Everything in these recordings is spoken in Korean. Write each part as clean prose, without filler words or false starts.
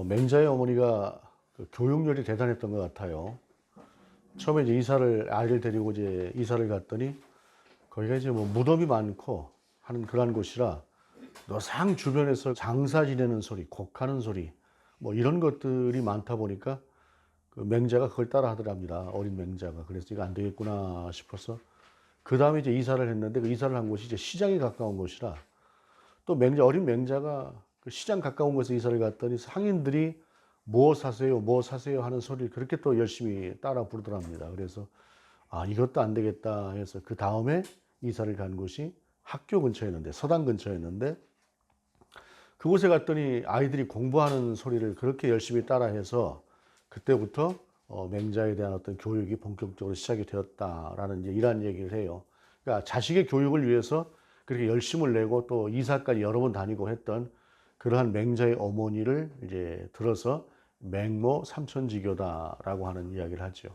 맹자의 어머니가 그 교육열이 대단했던 것 같아요. 처음에 이제 아이를 데리고 이제 이사를 갔더니 거기가 이제 뭐 무덤이 많고 하는 그러한 곳이라 노상 주변에서 장사 지내는 소리, 곡하는 소리, 뭐 이런 것들이 많다 보니까 그 맹자가 그걸 따라 하더랍니다. 어린 맹자가. 그래서 이거 안 되겠구나 싶어서 그 다음에 이제 이사를 했는데 그 이사를 한 곳이 이제 시장에 가까운 곳이라 또 어린 맹자가 그 시장 가까운 곳에 이사를 갔더니 상인들이 뭐 사세요, 뭐 사세요 하는 소리를 그렇게 또 열심히 따라 부르더랍니다. 그래서 이것도 안 되겠다 해서 그 다음에 이사를 간 곳이 학교 근처였는데, 서당 근처였는데, 그곳에 갔더니 아이들이 공부하는 소리를 그렇게 열심히 따라 해서 그때부터 맹자에 대한 어떤 교육이 본격적으로 시작이 되었다라는 이제 이러한 얘기를 해요. 그러니까 자식의 교육을 위해서 그렇게 열심을 내고 또 이사까지 여러 번 다니고 했던 그러한 맹자의 어머니를 이제 들어서 맹모 삼천지교다라고 하는 이야기를 하죠.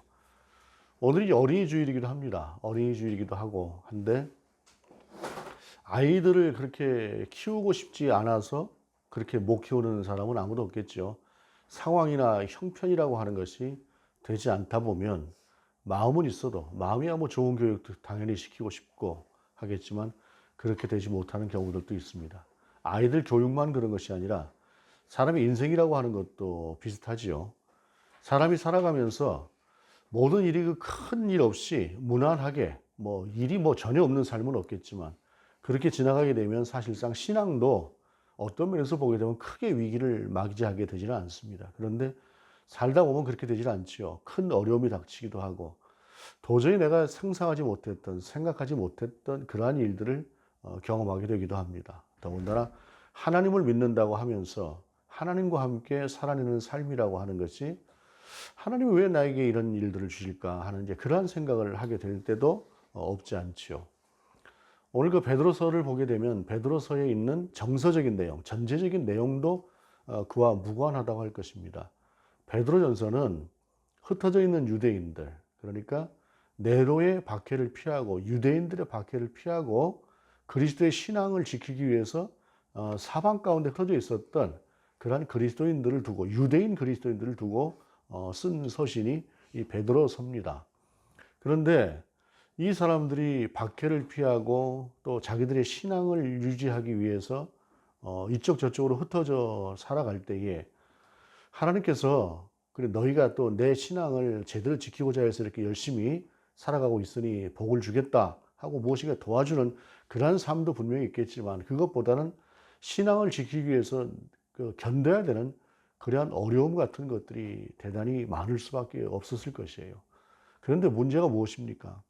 오늘이 어린이 주일이기도 합니다. 어린이 주일이기도 하고 한데 아이들을 그렇게 키우고 싶지 않아서 그렇게 못 키우는 사람은 아무도 없겠죠. 상황이나 형편이라고 하는 것이 되지 않다 보면 마음은 있어도 마음이야 뭐 좋은 교육도 당연히 시키고 싶고 하겠지만 그렇게 되지 못하는 경우들도 있습니다. 아이들 교육만 그런 것이 아니라 사람의 인생이라고 하는 것도 비슷하지요. 사람이 살아가면서 모든 일이 그 큰 일 없이 무난하게 뭐 일이 뭐 전혀 없는 삶은 없겠지만 그렇게 지나가게 되면 사실상 신앙도 어떤 면에서 보게 되면 크게 위기를 맞이하게 되지는 않습니다. 그런데 살다 보면 그렇게 되질 않지요. 큰 어려움이 닥치기도 하고 도저히 내가 상상하지 못했던, 생각하지 못했던 그러한 일들을 경험하게 되기도 합니다. 더군다나 하나님을 믿는다고 하면서 하나님과 함께 살아내는 삶이라고 하는 것이 하나님이 왜 나에게 이런 일들을 주실까 하는 이제 그러한 생각을 하게 될 때도 없지 않지요. 오늘 그 베드로서를 보게 되면 베드로서에 있는 정서적인 내용, 전체적인 내용도 그와 무관하다고 할 것입니다. 베드로전서는 흩어져 있는 유대인들, 그러니까 네로의 박해를 피하고 유대인들의 박해를 피하고 그리스도의 신앙을 지키기 위해서 사방 가운데 흩어져 있었던 그러한 그리스도인들을 두고 유대인 그리스도인들을 두고 쓴 서신이 이 베드로서입니다. 그런데 이 사람들이 박해를 피하고 또 자기들의 신앙을 유지하기 위해서 이쪽 저쪽으로 흩어져 살아갈 때에 하나님께서 그래 너희가 또 내 신앙을 제대로 지키고자 해서 이렇게 열심히 살아가고 있으니 복을 주겠다 하고 무엇인가 도와주는 그러한 삶도 분명히 있겠지만 그것보다는 신앙을 지키기 위해서 그 견뎌야 되는 그러한 어려움 같은 것들이 대단히 많을 수밖에 없었을 것이에요. 그런데 문제가 무엇입니까?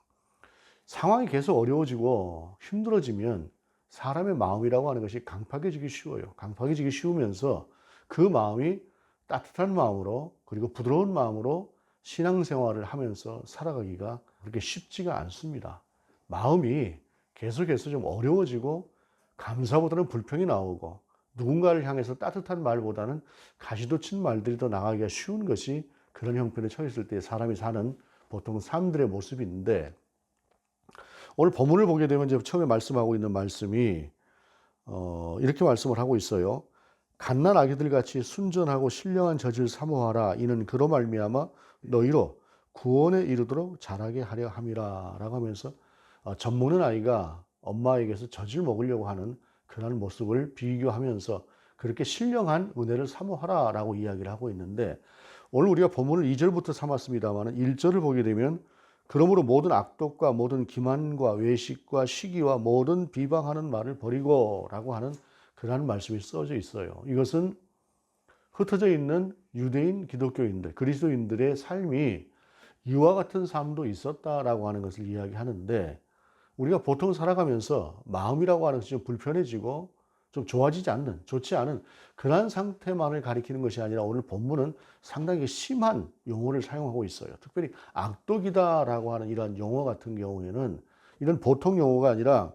상황이 계속 어려워지고 힘들어지면 사람의 마음이라고 하는 것이 강팍해지기 쉬워요. 강팍해지기 쉬우면서 그 마음이 따뜻한 마음으로 그리고 부드러운 마음으로 신앙생활을 하면서 살아가기가 그렇게 쉽지가 않습니다. 마음이 계속해서 좀 어려워지고 감사보다는 불평이 나오고 누군가를 향해서 따뜻한 말보다는 가시도 친 말들이 더 나가기가 쉬운 것이 그런 형편에 처했을 때 사람이 사는 보통 삶들의 모습인데 오늘 본문을 보게 되면 이제 처음에 말씀하고 있는 말씀이 이렇게 말씀을 하고 있어요. 갓난 아기들 같이 순전하고 신령한 젖을 사모하라. 이는 그로 말미암아 너희로 구원에 이르도록 자라게 하려 함이라라고 하면서 젖 먹는 아이가 엄마에게서 젖을 먹으려고 하는 그런 모습을 비교하면서 그렇게 신령한 은혜를 사모하라라고 이야기를 하고 있는데 오늘 우리가 본문을 2절부터 삼았습니다만 1절을 보게 되면 그러므로 모든 악독과 모든 기만과 외식과 시기와 모든 비방하는 말을 버리고 라고 하는 그러한 말씀이 써져 있어요. 이것은 흩어져 있는 유대인 기독교인들, 그리스도인들의 삶이 이와 같은 삶도 있었다라고 하는 것을 이야기하는데 우리가 보통 살아가면서 마음이라고 하는 것이 좀 불편해지고 좀 좋아지지 않는, 좋지 않은 그러한 상태만을 가리키는 것이 아니라 오늘 본문은 상당히 심한 용어를 사용하고 있어요. 특별히 악독이다라고 하는 이러한 용어 같은 경우에는 이런 보통 용어가 아니라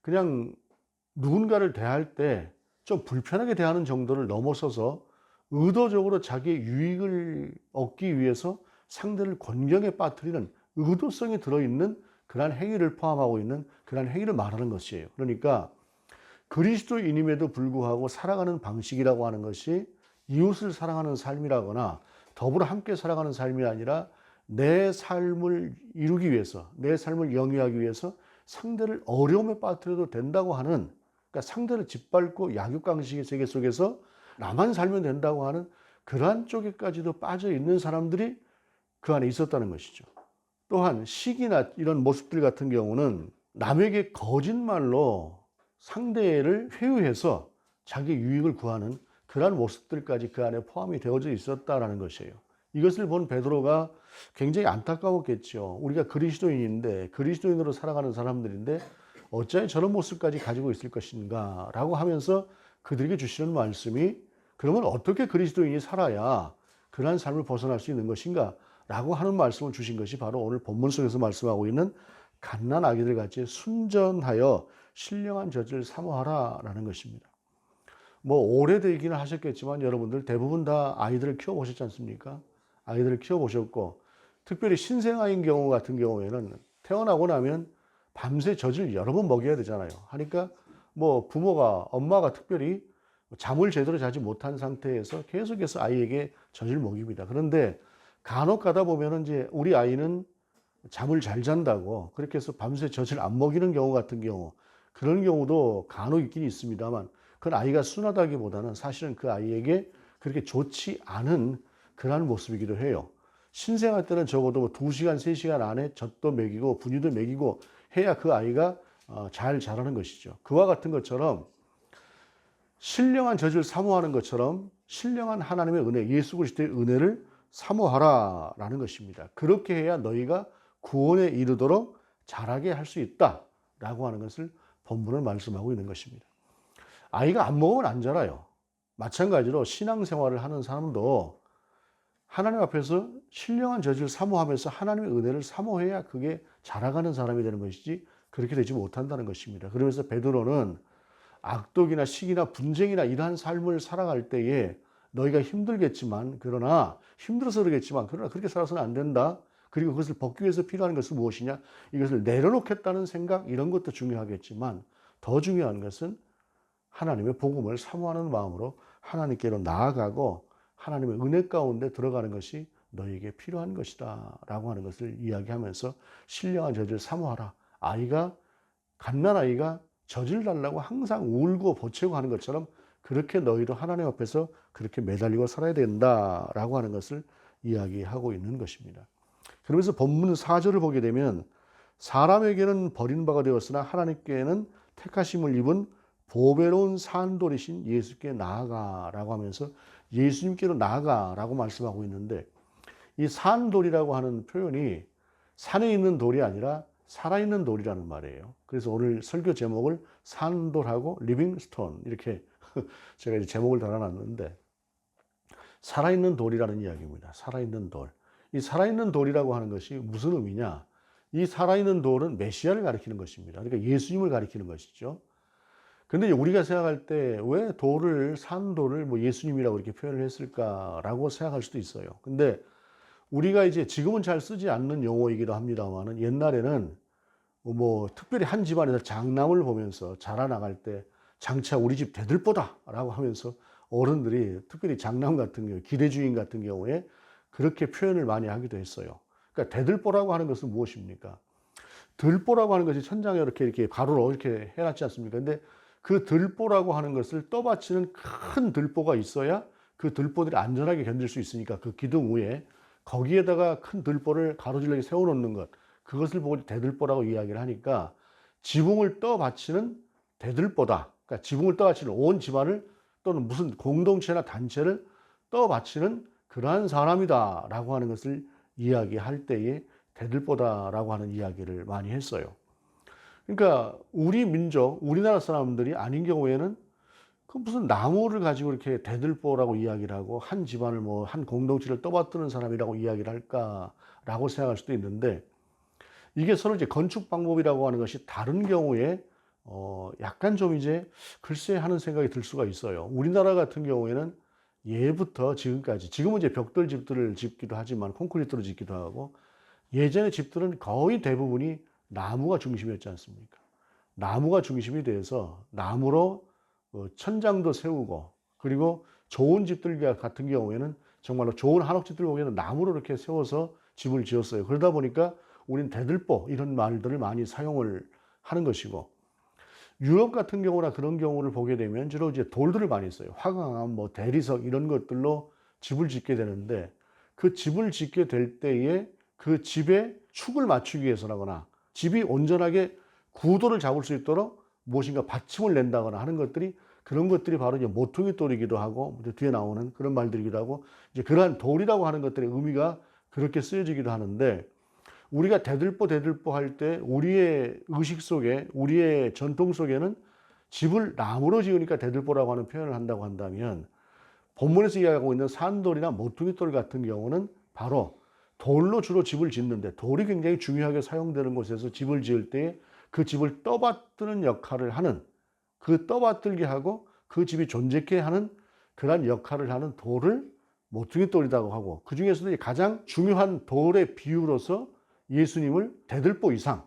그냥 누군가를 대할 때 좀 불편하게 대하는 정도를 넘어서서 의도적으로 자기의 유익을 얻기 위해서 상대를 곤경에 빠뜨리는 의도성이 들어있는 그러한 행위를 포함하고 있는 그러한 행위를 말하는 것이에요. 그러니까 그리스도인임에도 불구하고 살아가는 방식이라고 하는 것이 이웃을 사랑하는 삶이라거나 더불어 함께 살아가는 삶이 아니라 내 삶을 이루기 위해서, 내 삶을 영위하기 위해서 상대를 어려움에 빠뜨려도 된다고 하는, 그러니까 상대를 짓밟고 약육강식의 세계 속에서 나만 살면 된다고 하는 그러한 쪽에까지도 빠져 있는 사람들이 그 안에 있었다는 것이죠. 또한 시기나 이런 모습들 같은 경우는 남에게 거짓말로 상대를 회유해서 자기 유익을 구하는 그러한 모습들까지 그 안에 포함이 되어져 있었다라는 것이에요. 이것을 본 베드로가 굉장히 안타까웠겠죠. 우리가 그리스도인인데, 그리스도인으로 살아가는 사람들인데 어찌 저런 모습까지 가지고 있을 것인가 라고 하면서 그들에게 주시는 말씀이, 그러면 어떻게 그리스도인이 살아야 그러한 삶을 벗어날 수 있는 것인가 라고 하는 말씀을 주신 것이 바로 오늘 본문 속에서 말씀하고 있는 갓난 아기들 같이 순전하여 신령한 젖을 사모하라 라는 것입니다. 뭐 오래되기는 하셨겠지만 여러분들 대부분 다 아이들을 키워보셨지 않습니까? 아이들을 키워보셨고, 특별히 신생아인 경우 같은 경우에는 태어나고 나면 밤새 젖을 여러 번 먹여야 되잖아요. 하니까 뭐 부모가, 엄마가 특별히 잠을 제대로 자지 못한 상태에서 계속해서 아이에게 젖을 먹입니다. 그런데 간혹 가다 보면은 이제 우리 아이는 잠을 잘 잔다고 그렇게 해서 밤새 젖을 안 먹이는 경우 같은 경우, 그런 경우도 간혹 있긴 있습니다만, 그건 아이가 순하다기보다는 사실은 그 아이에게 그렇게 좋지 않은 그러한 모습이기도 해요. 신생아 때는 적어도 뭐 2시간, 3시간 안에 젖도 먹이고 분유도 먹이고 해야 그 아이가 잘 자라는 것이죠. 그와 같은 것처럼 신령한 젖을 사모하는 것처럼 신령한 하나님의 은혜, 예수 그리스도의 은혜를 사모하라라는 것입니다. 그렇게 해야 너희가 구원에 이르도록 자라게 할 수 있다라고 하는 것을 본문은 말씀하고 있는 것입니다. 아이가 안 먹으면 안 자라요. 마찬가지로 신앙생활을 하는 사람도 하나님 앞에서 신령한 젖을 사모하면서 하나님의 은혜를 사모해야 그게 자라가는 사람이 되는 것이지, 그렇게 되지 못한다는 것입니다. 그러면서 베드로는 악독이나 시기나 분쟁이나 이러한 삶을 살아갈 때에 너희가 힘들겠지만, 그러나 힘들어서 그러겠지만 그러나 그렇게 살아서는 안 된다. 그리고 그것을 벗기 위해서 필요한 것은 무엇이냐? 이것을 내려놓겠다는 생각, 이런 것도 중요하겠지만 더 중요한 것은 하나님의 복음을 사모하는 마음으로 하나님께로 나아가고 하나님의 은혜 가운데 들어가는 것이 너희에게 필요한 것이다 라고 하는 것을 이야기하면서 신령한 젖을 사모하라. 아이가, 갓난 아이가 젖을 달라고 항상 울고 보채고 하는 것처럼 그렇게 너희도 하나님 앞에서 그렇게 매달리고 살아야 된다라고 하는 것을 이야기하고 있는 것입니다. 그러면서 본문 4절을 보게 되면 사람에게는 버린 바가 되었으나 하나님께는 택하심을 입은 보배로운 산돌이신 예수께 나아가라고 하면서 예수님께로 나아가라고 말씀하고 있는데, 이 산돌이라고 하는 표현이 산에 있는 돌이 아니라 살아있는 돌이라는 말이에요. 그래서 오늘 설교 제목을 산돌하고 리빙스톤 이렇게 제가 이제 제목을 달아놨는데, 살아있는 돌이라는 이야기입니다. 살아있는 돌. 이 살아있는 돌이라고 하는 것이 무슨 의미냐? 이 살아있는 돌은 메시아를 가리키는 것입니다. 그러니까 예수님을 가리키는 것이죠. 근데 우리가 생각할 때 왜 돌을, 산돌을 뭐 예수님이라고 이렇게 표현을 했을까라고 생각할 수도 있어요. 근데 우리가 이제 지금은 잘 쓰지 않는 용어이기도 합니다만은, 옛날에는 뭐 특별히 한 집안에서 장남을 보면서 자라나갈 때 장차 우리 집 대들보다라고 하면서 어른들이 특별히 장남 같은 경우, 기대주인 같은 경우에 그렇게 표현을 많이 하기도 했어요. 그러니까 대들보라고 하는 것은 무엇입니까? 들보라고 하는 것이 천장에 이렇게 가로로 이렇게 해놨지 않습니까? 근데 그 들보라고 하는 것을 떠받치는 큰 들보가 있어야 그 들보들이 안전하게 견딜 수 있으니까 그 기둥 위에 거기에다가 큰 들보를 가로질러게 세워놓는 것, 그것을 보고 대들보라고 이야기를 하니까 지붕을 떠받치는 대들보다, 그러니까 지붕을 떠받치는 온 집안을 또는 무슨 공동체나 단체를 떠받치는 그러한 사람이다라고 하는 것을 이야기할 때에 대들보다라고 하는 이야기를 많이 했어요. 그러니까 우리 민족, 우리나라 사람들이 아닌 경우에는 그 무슨 나무를 가지고 이렇게 대들보라고 이야기를 하고 한 집안을 뭐 한 공동체를 떠받드는 사람이라고 이야기를 할까라고 생각할 수도 있는데, 이게 서로 이제 건축 방법이라고 하는 것이 다른 경우에 약간 좀 이제 글쎄 하는 생각이 들 수가 있어요. 우리나라 같은 경우에는 예부터 지금까지, 지금은 이제 벽돌 집들을 짓기도 하지만 콘크리트로 짓기도 하고, 예전의 집들은 거의 대부분이 나무가 중심이었지 않습니까? 나무가 중심이 돼서 나무로 천장도 세우고, 그리고 좋은 집들 같은 경우에는 정말로 좋은 한옥집들 보기에는 나무로 이렇게 세워서 집을 지었어요. 그러다 보니까 우리는 대들보 이런 말들을 많이 사용을 하는 것이고, 유럽 같은 경우나 그런 경우를 보게 되면 주로 이제 돌들을 많이 써요. 화강암, 뭐 대리석 이런 것들로 집을 짓게 되는데, 그 집을 짓게 될 때에 그 집에 축을 맞추기 위해서라거나 집이 온전하게 구도를 잡을 수 있도록 무엇인가 받침을 낸다거나 하는 것들이, 그런 것들이 바로 이제 모퉁이 돌이기도 하고, 뒤에 나오는 그런 말들이기도 하고, 이제 그러한 돌이라고 하는 것들의 의미가 그렇게 쓰여지기도 하는데, 우리가 대들보 할 때 우리의 의식 속에, 우리의 전통 속에는 집을 나무로 지으니까 대들보라고 하는 표현을 한다고 한다면, 본문에서 이야기하고 있는 산돌이나 모퉁이돌 같은 경우는 바로 돌로 주로 집을 짓는데, 돌이 굉장히 중요하게 사용되는 곳에서 집을 지을 때 그 집을 떠받드는 역할을 하는, 그 떠받들게 하고 그 집이 존재케 하는 그러한 역할을 하는 돌을 모퉁이돌이라고 하고, 그 중에서도 가장 중요한 돌의 비유로서 예수님을 대들보 이상,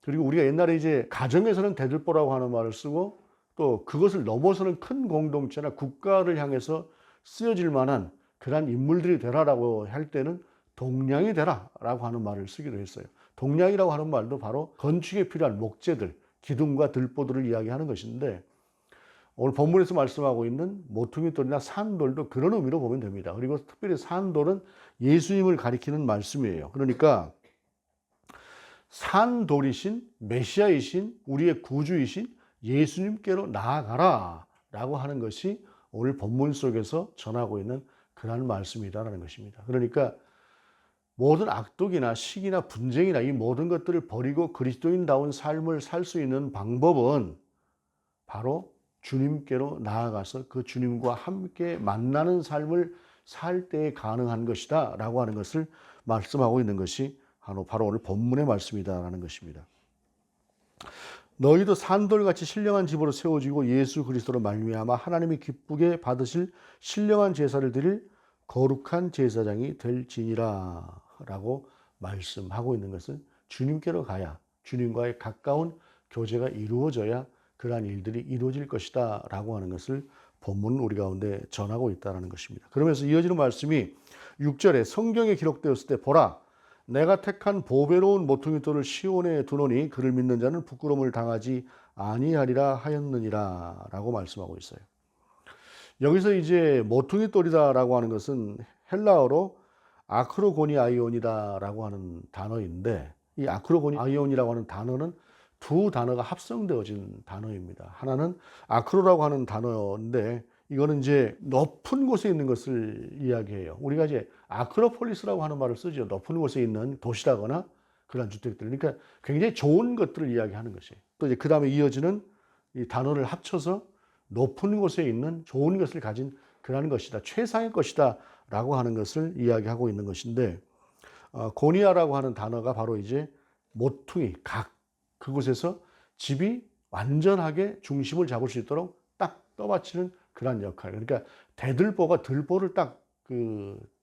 그리고 우리가 옛날에 이제 가정에서는 대들보라고 하는 말을 쓰고, 또 그것을 넘어서는 큰 공동체나 국가를 향해서 쓰여질 만한 그러한 인물들이 되라라고 할 때는 동량이 되라라고 하는 말을 쓰기도 했어요. 동량이라고 하는 말도 바로 건축에 필요한 목재들, 기둥과 들보들을 이야기하는 것인데, 오늘 본문에서 말씀하고 있는 모퉁이돌이나 산돌도 그런 의미로 보면 됩니다. 그리고 특별히 산돌은 예수님을 가리키는 말씀이에요. 그러니까 산돌이신 메시아이신 우리의 구주이신 예수님께로 나아가라 라고 하는 것이 오늘 본문 속에서 전하고 있는 그러한 말씀이다라는 것입니다. 그러니까 모든 악독이나 시기나 분쟁이나 이 모든 것들을 버리고 그리스도인다운 삶을 살 수 있는 방법은 바로 주님께로 나아가서 그 주님과 함께 만나는 삶을 살 때에 가능한 것이다 라고 하는 것을 말씀하고 있는 것이 바로 오늘 본문의 말씀이다라는 것입니다. 너희도 산돌같이 신령한 집으로 세워지고 예수 그리스도로 말미암아 하나님이 기쁘게 받으실 신령한 제사를 드릴 거룩한 제사장이 될지니라 라고 말씀하고 있는 것은, 주님께로 가야, 주님과의 가까운 교제가 이루어져야 그러한 일들이 이루어질 것이다 라고 하는 것을 본문 우리 가운데 전하고 있다는 것입니다. 그러면서 이어지는 말씀이 6절에 성경에 기록되었을 때 보라 내가 택한 보배로운 모퉁이돌을 시온에 두노니 그를 믿는 자는 부끄러움을 당하지 아니하리라 하였느니라 라고 말씀하고 있어요. 여기서 이제 모퉁이돌이다라고 하는 것은 헬라어로 아크로고니아이온이다라고 하는 단어인데, 이 아크로고니아이온이라고 하는 단어는 두 단어가 합성되어진 단어입니다. 하나는 아크로라고 하는 단어인데, 이거는 이제 높은 곳에 있는 것을 이야기해요. 우리가 이제 아크로폴리스라고 하는 말을 쓰죠. 높은 곳에 있는 도시라거나 그런 주택들. 그러니까 굉장히 좋은 것들을 이야기하는 것이에요. 또 이제 그 다음에 이어지는 이 단어를 합쳐서 높은 곳에 있는 좋은 것을 가진 그러한 것이다, 최상의 것이다 라고 하는 것을 이야기하고 있는 것인데, 고니아라고 하는 단어가 바로 이제 모퉁이, 그곳에서 집이 완전하게 중심을 잡을 수 있도록 딱 떠받치는 그러한 역할. 그러니까 대들보가 들보를 딱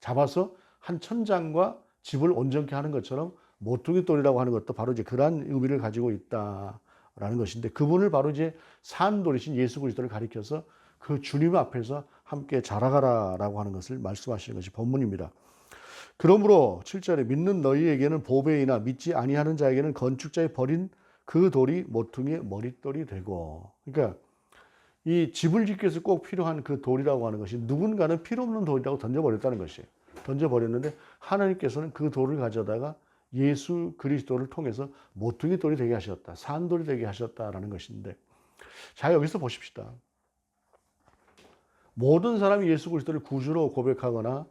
잡아서 한 천장과 집을 온전케 하는 것처럼 모퉁이돌이라고 하는 것도 바로 이제 그러한 의미를 가지고 있다라는 것인데, 그분을 바로 이제 산돌이신 예수 그리스도를 가리켜서 그 주님 앞에서 함께 자라가라라고 하는 것을 말씀하시는 것이 본문입니다. 그러므로 7절에 믿는 너희에게는 보배이나 믿지 아니하는 자에게는 건축자의 버린 그 돌이 모퉁이의 머릿돌이 되고, 그러니까 이 집을 짓기 위해서 꼭 필요한 그 돌이라고 하는 것이 누군가는 필요 없는 돌이라고 던져버렸다는 것이에요. 던져버렸는데 하나님께서는 그 돌을 가져다가 예수 그리스도를 통해서 모퉁이 돌이 되게 하셨다, 산돌이 되게 하셨다라는 것인데, 자 여기서 보십시다. 모든 사람이 예수 그리스도를 구주로 고백하거나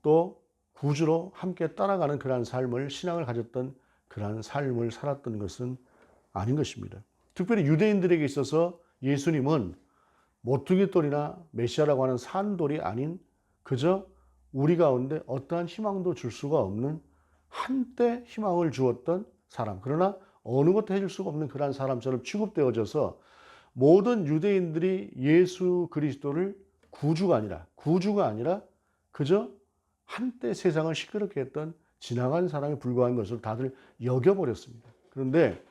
또 구주로 함께 따라가는 그러한 삶을, 신앙을 가졌던 그러한 삶을 살았던 것은 아닌 것입니다. 특별히 유대인들에게 있어서 예수님은 모퉁이돌이나 메시아라고 하는 산돌이 아닌 그저 우리 가운데 어떠한 희망도 줄 수가 없는, 한때 희망을 주었던 사람, 그러나 어느 것도 해줄 수가 없는 그러한 사람처럼 취급되어져서 모든 유대인들이 예수 그리스도를 구주가 아니라 그저 한때 세상을 시끄럽게 했던 지나간 사람에 불과한 것으로 다들 여겨버렸습니다. 그런데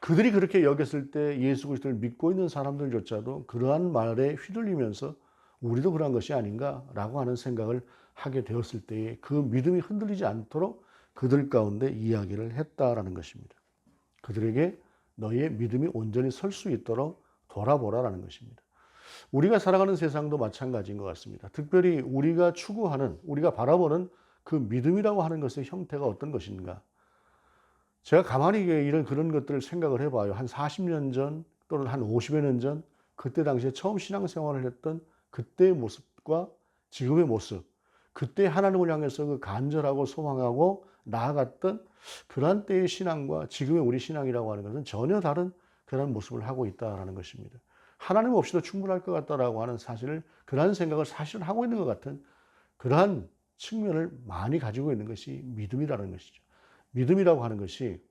그들이 그렇게 여겼을 때 예수 그리스도를 믿고 있는 사람들조차도 그러한 말에 휘둘리면서 우리도 그러한 것이 아닌가라고 하는 생각을 하게 되었을 때에 그 믿음이 흔들리지 않도록 그들 가운데 이야기를 했다라는 것입니다. 그들에게 너희의 믿음이 온전히 설 수 있도록 돌아보라라는 것입니다. 우리가 살아가는 세상도 마찬가지인 것 같습니다. 특별히 우리가 추구하는, 우리가 바라보는 그 믿음이라고 하는 것의 형태가 어떤 것인가. 제가 가만히 그런 것들을 생각을 해봐요. 한 40년 전 또는 한 50여 년 전, 그때 당시에 처음 신앙생활을 했던 그때의 모습과 지금의 모습, 그때 하나님을 향해서 그 간절하고 소망하고 나아갔던 그런 때의 신앙과 지금의 우리 신앙이라고 하는 것은 전혀 다른 그런 모습을 하고 있다는 것입니다. 하나님 없이도 충분할 것 같다라고 하는 사실을, 그러한 생각을 사실은 하고 있는 것 같은 그러한 측면을 많이 가지고 있는 것이 믿음이라는 것이죠. 믿음이라고 하는 것이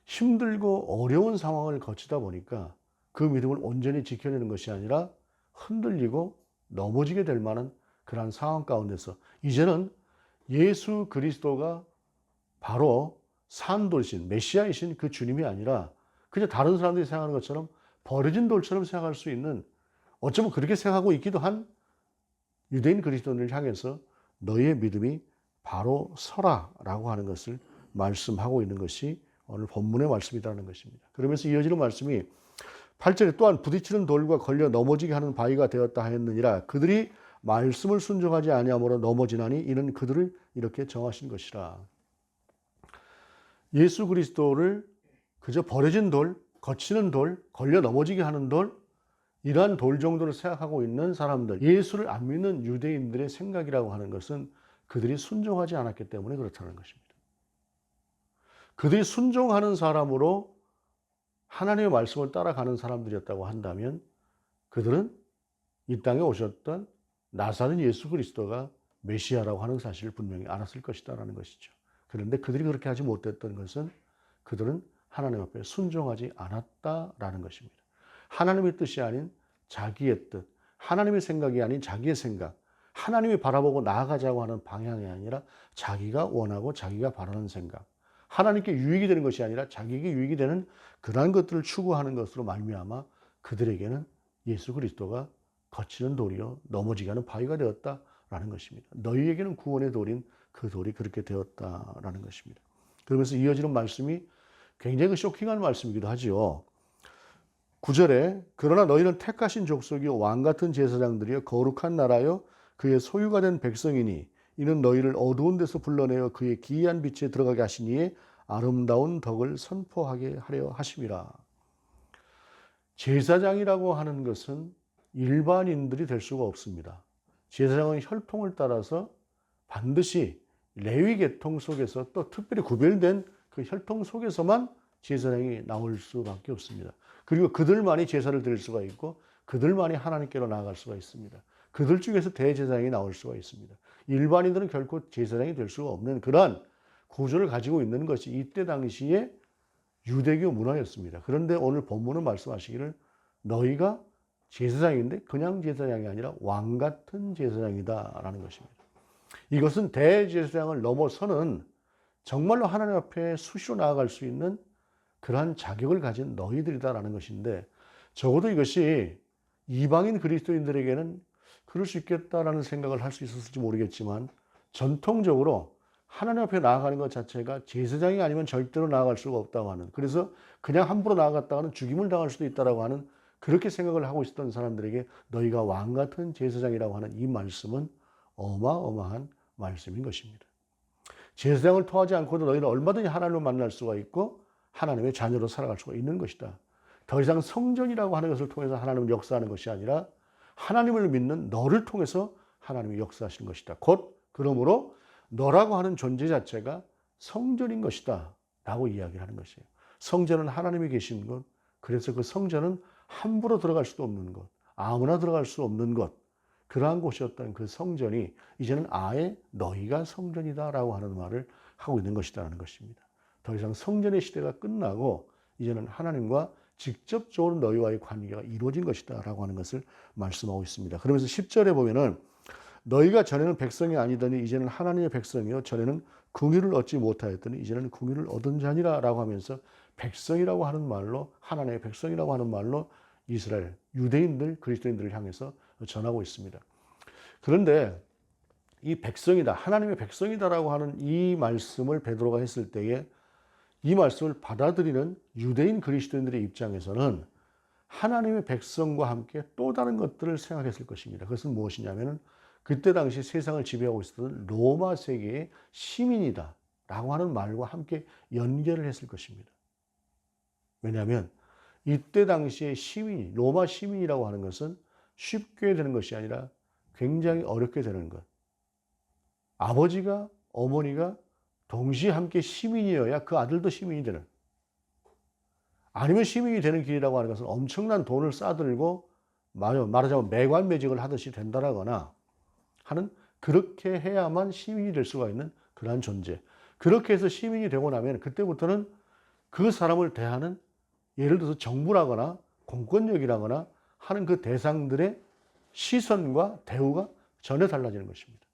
힘들고 어려운 상황을 거치다 보니까 그 믿음을 온전히 지켜내는 것이 아니라 흔들리고 넘어지게 될 만한 그러한 상황 가운데서 이제는 예수 그리스도가 바로 산돌이신 메시아이신 그 주님이 아니라 그냥 다른 사람들이 생각하는 것처럼 버려진 돌처럼 생각할 수 있는, 어쩌면 그렇게 생각하고 있기도 한 유대인 그리스도인을 향해서 너희의 믿음이 바로 서라라고 하는 것을 말씀하고 있는 것이 오늘 본문의 말씀이라는 것입니다. 그러면서 이어지는 말씀이 8절에 또한 부딪히는 돌과 걸려 넘어지게 하는 바위가 되었다 하였느니라. 그들이 말씀을 순종하지 아니함으로 넘어지나니 이는 그들을 이렇게 정하신 것이라. 예수 그리스도를 그저 버려진 돌, 거치는 돌, 걸려 넘어지게 하는 돌, 이러한 돌 정도를 생각하고 있는 사람들, 예수를 안 믿는 유대인들의 생각이라고 하는 것은 그들이 순종하지 않았기 때문에 그렇다는 것입니다. 그들이 순종하는 사람으로 하나님의 말씀을 따라가는 사람들이었다고 한다면 그들은 이 땅에 오셨던 나사렛 예수 그리스도가 메시아라고 하는 사실을 분명히 알았을 것이다라는 것이죠. 그런데 그들이 그렇게 하지 못했던 것은 그들은 하나님 앞에 순종하지 않았다라는 것입니다. 하나님의 뜻이 아닌 자기의 뜻, 하나님의 생각이 아닌 자기의 생각, 하나님이 바라보고 나아가자고 하는 방향이 아니라 자기가 원하고 자기가 바라는 생각, 하나님께 유익이 되는 것이 아니라 자기에게 유익이 되는 그러한 것들을 추구하는 것으로 말미암아 그들에게는 예수 그리스도가 거치는 돌이요 넘어지게 하는 바위가 되었다라는 것입니다. 너희에게는 구원의 돌인 그 돌이 그렇게 되었다라는 것입니다. 그러면서 이어지는 말씀이 굉장히 쇼킹한 말씀이기도 하지요. 9절에 그러나 너희는 택하신 족속이요 왕같은 제사장들이요 거룩한 나라요 그의 소유가 된 백성이니 이는 너희를 어두운 데서 불러내어 그의 기이한 빛에 들어가게 하시니에 아름다운 덕을 선포하게 하려 하심이라. 제사장이라고 하는 것은 일반인들이 될 수가 없습니다. 제사장은 혈통을 따라서 반드시 레위 계통 속에서 또 특별히 구별된 그 혈통 속에서만 제사장이 나올 수밖에 없습니다. 그리고 그들만이 제사를 드릴 수가 있고 그들만이 하나님께로 나아갈 수가 있습니다. 그들 중에서 대제사장이 나올 수가 있습니다. 일반인들은 결코 제사장이 될 수가 없는 그러한 구조를 가지고 있는 것이 이때 당시에 유대교 문화였습니다. 그런데 오늘 본문은 말씀하시기를 너희가 제사장인데 그냥 제사장이 아니라 왕 같은 제사장이다라는 것입니다. 이것은 대제사장을 넘어서는 정말로 하나님 앞에 수시로 나아갈 수 있는 그러한 자격을 가진 너희들이다라는 것인데 적어도 이것이 이방인 그리스도인들에게는 그럴 수 있겠다라는 생각을 할 수 있었을지 모르겠지만 전통적으로 하나님 앞에 나아가는 것 자체가 제사장이 아니면 절대로 나아갈 수가 없다고 하는, 그래서 그냥 함부로 나아갔다가는 죽임을 당할 수도 있다라고 하는 그렇게 생각을 하고 있었던 사람들에게 너희가 왕 같은 제사장이라고 하는 이 말씀은 어마어마한 말씀인 것입니다. 제사장을 통하지 않고도 너희는 얼마든지 하나님을 만날 수가 있고 하나님의 자녀로 살아갈 수가 있는 것이다. 더 이상 성전이라고 하는 것을 통해서 하나님을 역사하는 것이 아니라 하나님을 믿는 너를 통해서 하나님이 역사하시는 것이다. 곧 그러므로 너라고 하는 존재 자체가 성전인 것이다 라고 이야기를 하는 것이에요. 성전은 하나님이 계신 것, 그래서 그 성전은 함부로 들어갈 수도 없는 것, 아무나 들어갈 수 없는 것, 그러한 곳이었던 그 성전이 이제는 아예 너희가 성전이다 라고 하는 말을 하고 있는 것이다라는 것입니다. 더 이상 성전의 시대가 끝나고 이제는 하나님과 직접적으로 너희와의 관계가 이루어진 것이다 라고 하는 것을 말씀하고 있습니다. 그러면서 10절에 보면은 너희가 전에는 백성이 아니더니 이제는 하나님의 백성이요 전에는 긍휼을 얻지 못하였더니 이제는 긍휼을 얻은 자니라 라고 하면서 백성이라고 하는 말로, 하나님의 백성이라고 하는 말로 이스라엘 유대인들 그리스도인들을 향해서 전하고 있습니다. 그런데 이 백성이다, 하나님의 백성이다라고 하는 이 말씀을 베드로가 했을 때에 이 말씀을 받아들이는 유대인 그리스도인들의 입장에서는 하나님의 백성과 함께 또 다른 것들을 생각했을 것입니다. 그것은 무엇이냐면은 그때 당시 세상을 지배하고 있었던 로마 세계의 시민이다 라고 하는 말과 함께 연결을 했을 것입니다. 왜냐하면 이때 당시의 시민이, 로마 시민이라고 하는 것은 쉽게 되는 것이 아니라 굉장히 어렵게 되는 것. 아버지가, 어머니가 동시에 함께 시민이어야 그 아들도 시민이 되는, 아니면 시민이 되는 길이라고 하는 것은 엄청난 돈을 싸들고 말하자면 매관매직을 하듯이 된다라거나 하는, 그렇게 해야만 시민이 될 수가 있는 그러한 존재. 그렇게 해서 시민이 되고 나면 그때부터는 그 사람을 대하는, 예를 들어서 정부라거나 공권력이라거나 하는 그 대상들의 시선과 대우가 전혀 달라지는 것입니다.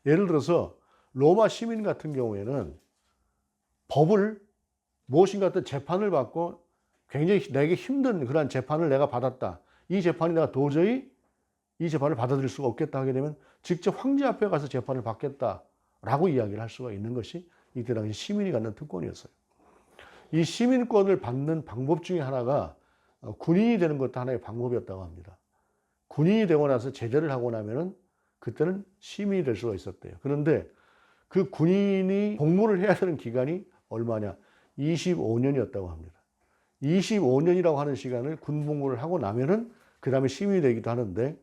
예를 들어서 로마 시민 같은 경우에는 법을, 무엇인가 어떤 재판을 받고 굉장히 내게 힘든 그러한 재판을 내가 받았다, 이 재판이 내가 도저히 이 재판을 받아들일 수가 없겠다 하게 되면 직접 황제 앞에 가서 재판을 받겠다라고 이야기를 할 수가 있는 것이 이때 당시 시민이 갖는 특권이었어요. 이 시민권을 받는 방법 중에 하나가 군인이 되는 것도 하나의 방법이었다고 합니다. 군인이 되고 나서 제대를 하고 나면은 그때는 시민이 될 수가 있었대요. 그런데 그 군인이 복무를 해야 되는 기간이 얼마냐? 25년이었다고 합니다. 25년이라고 하는 시간을 군복무를 하고 나면은 그 다음에 시민이 되기도 하는데,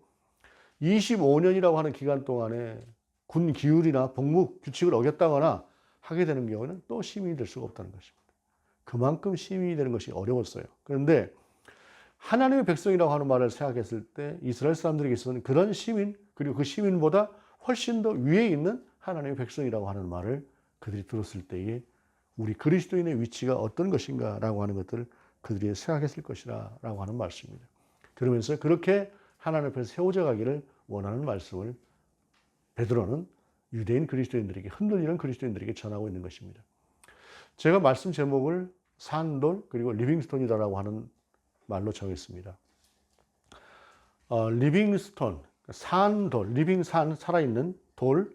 25년이라고 하는 기간 동안에 군 기율이나 복무 규칙을 어겼다거나 하게 되는 경우는 또 시민이 될 수가 없다는 것입니다. 그만큼 시민이 되는 것이 어려웠어요. 그런데 하나님의 백성이라고 하는 말을 생각했을 때 이스라엘 사람들에게 있어서는 그런 시민, 그리고 그 시민보다 훨씬 더 위에 있는 하나님의 백성이라고 하는 말을 그들이 들었을 때에 우리 그리스도인의 위치가 어떤 것인가 라고 하는 것들을 그들이 생각했을 것이라 라고 하는 말씀입니다. 그러면서 그렇게 하나님 앞에서 세워져 가기를 원하는 말씀을 베드로는 유대인 그리스도인들에게, 흔들리는 그리스도인들에게 전하고 있는 것입니다. 제가 말씀 제목을 산돌 그리고 리빙스톤이다라고 하는 말로 정했습니다. 리빙스톤, 산돌, 리빙산, 살아있는 돌,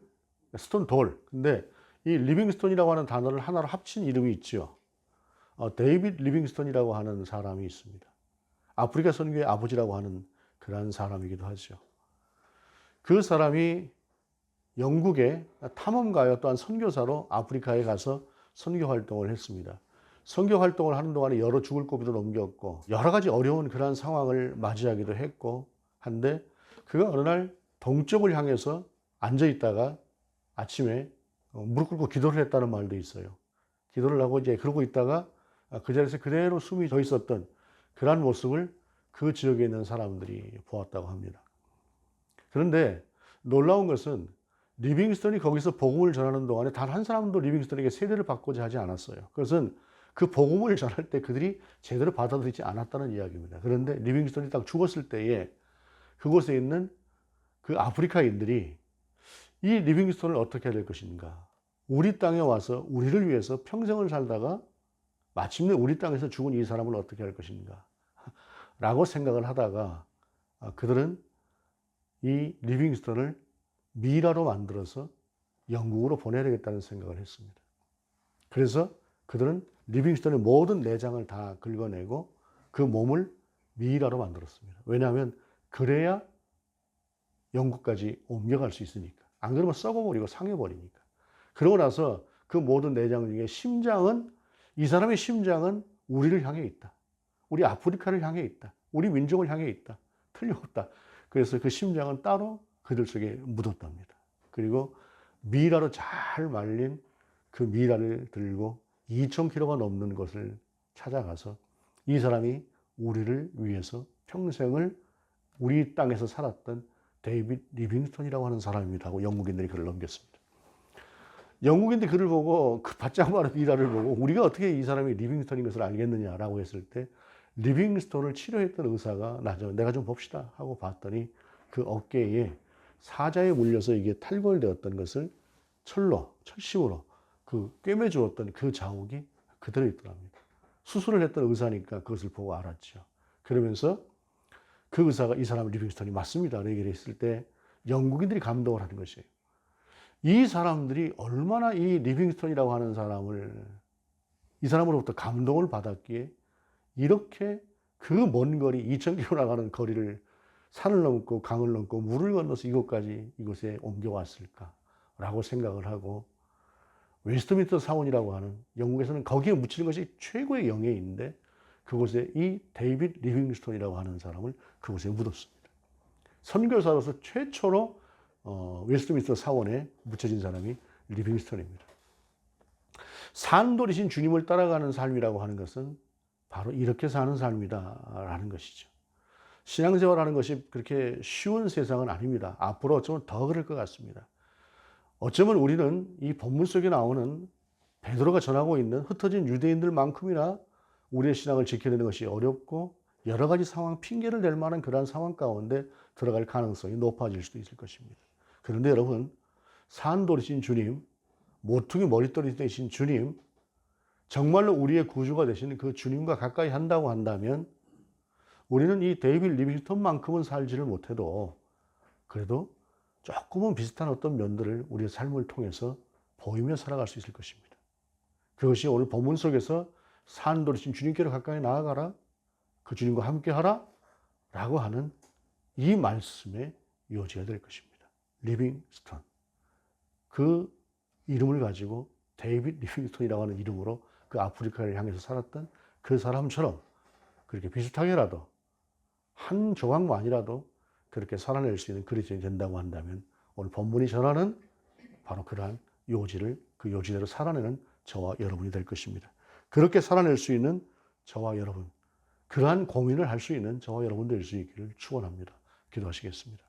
스톤 돌. 근데 이 리빙스톤이라고 하는 단어를 하나로 합친 이름이 있죠. 데이빗 리빙스톤이라고 하는 사람이 있습니다. 아프리카 선교의 아버지라고 하는 그런 사람이기도 하죠. 그 사람이 영국의 탐험가요, 또한 선교사로 아프리카에 가서 선교 활동을 했습니다. 선교 활동을 하는 동안에 여러 죽을 고비도 넘겼고 여러 가지 어려운 그러한 상황을 맞이하기도 했고 한데, 그가 어느 날 동쪽을 향해서 앉아 있다가 아침에 무릎 꿇고 기도를 했다는 말도 있어요. 기도를 하고 이제 그러고 있다가 그 자리에서 그대로 숨이 더 있었던 그러한 모습을 그 지역에 있는 사람들이 보았다고 합니다. 그런데 놀라운 것은 리빙스턴이 거기서 복음을 전하는 동안에 단 한 사람도 리빙스턴에게 세례를 받고자 하지 않았어요. 그것은 그 복음을 전할 때 그들이 제대로 받아들이지 않았다는 이야기입니다. 그런데 리빙스턴이 딱 죽었을 때에 그곳에 있는 그 아프리카인들이 이 리빙스턴을 어떻게 해야 될 것인가, 우리 땅에 와서 우리를 위해서 평생을 살다가 마침내 우리 땅에서 죽은 이 사람을 어떻게 할 것인가 라고 생각을 하다가 그들은 이 리빙스턴을 미라로 만들어서 영국으로 보내야겠다는 생각을 했습니다. 그래서 그들은 리빙스턴의 모든 내장을 다 긁어내고 그 몸을 미라로 만들었습니다. 왜냐하면 그래야 영국까지 옮겨갈 수 있으니까. 안 그러면 썩어버리고 상해버리니까. 그러고 나서 그 모든 내장 중에 심장은, 이 사람의 심장은 우리를 향해 있다. 우리 아프리카를 향해 있다. 우리 민족을 향해 있다. 틀림없다. 그래서 그 심장은 따로 그들 속에 묻었답니다. 그리고 미라로 잘 말린 그 미라를 들고 2,000km가 넘는 것을 찾아가서 이 사람이 우리를 위해서 평생을 우리 땅에서 살았던 데이빗 리빙스턴이라고 하는 사람입니다 하고 영국인들이 글을 넘겼습니다. 영국인들이 글을 보고 그 바짝 마른 미라를 보고 우리가 어떻게 이 사람이 리빙스턴인 것을 알겠느냐라고 했을 때, 리빙스턴을 치료했던 의사가 내가 좀 봅시다 하고 봤더니 그 어깨에 사자에 물려서 이게 탈골되었던 것을 철심으로 그 꿰매주었던 그 자국이 그대로 있더랍니다. 수술을 했던 의사니까 그것을 보고 알았죠. 그러면서 그 의사가 이 사람을 리빙스턴이 맞습니다. 라고 얘기를 했을 때 영국인들이 감동을 하는 것이에요. 이 사람들이 얼마나 이 리빙스턴이라고 하는 사람을, 이 사람으로부터 감동을 받았기에 이렇게 그 먼 거리, 2000km 나가는 거리를 산을 넘고 강을 넘고 물을 건너서 이곳에 옮겨왔을까라고 생각을 하고, 웨스트민스터 사원이라고 하는, 영국에서는 거기에 묻히는 것이 최고의 영예인데 그곳에 이 데이빗 리빙스턴이라고 하는 사람을 그곳에 묻었습니다. 선교사로서 최초로 웨스트민스터 사원에 묻혀진 사람이 리빙스턴입니다. 산돌이신 주님을 따라가는 삶이라고 하는 것은 바로 이렇게 사는 삶이다라는 것이죠. 신앙생활하는 것이 그렇게 쉬운 세상은 아닙니다. 앞으로 어쩌면 더 그럴 것 같습니다. 어쩌면 우리는 이 본문 속에 나오는 베드로가 전하고 있는 흩어진 유대인들만큼이나 우리의 신앙을 지켜내는 것이 어렵고 여러 가지 상황, 핑계를 댈 만한 그러한 상황 가운데 들어갈 가능성이 높아질 수도 있을 것입니다. 그런데 여러분, 산돌이신 주님, 모퉁이 머릿돌이 되신 주님, 정말로 우리의 구주가 되시는 그 주님과 가까이 한다고 한다면 우리는 이 데이빗 리빙스턴만큼은 살지를 못해도 그래도 조금은 비슷한 어떤 면들을 우리의 삶을 통해서 보이며 살아갈 수 있을 것입니다. 그것이 오늘 본문 속에서 산돌이신 주님께로 가까이 나아가라, 그 주님과 함께하라 라고 하는 이 말씀의 요지가 될 것입니다. 리빙스턴, 그 이름을 가지고 데이빗 리빙스턴이라고 하는 이름으로 그 아프리카를 향해서 살았던 그 사람처럼 그렇게 비슷하게라도 한 조각만이라도 그렇게 살아낼 수 있는 그리스도인이 된다고 한다면 오늘 본문이 전하는 바로 그러한 요지를 그 요지대로 살아내는 저와 여러분이 될 것입니다. 그렇게 살아낼 수 있는 저와 여러분, 그러한 고민을 할 수 있는 저와 여러분 될 수 있기를 축원합니다. 기도하시겠습니다.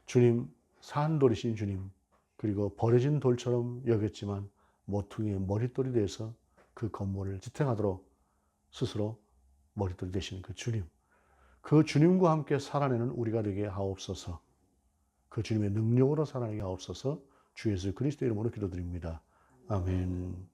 주님, 산돌이신 주님, 그리고 버려진 돌처럼 여겼지만 모퉁이의 머릿돌이 돼서 그 건물을 지탱하도록 스스로 머릿돌이 되시는 그 주님, 그 주님과 함께 살아내는 우리가 되게 하옵소서. 그 주님의 능력으로 살아내게 하옵소서. 주 예수 그리스도 이름으로 기도드립니다. 아멘.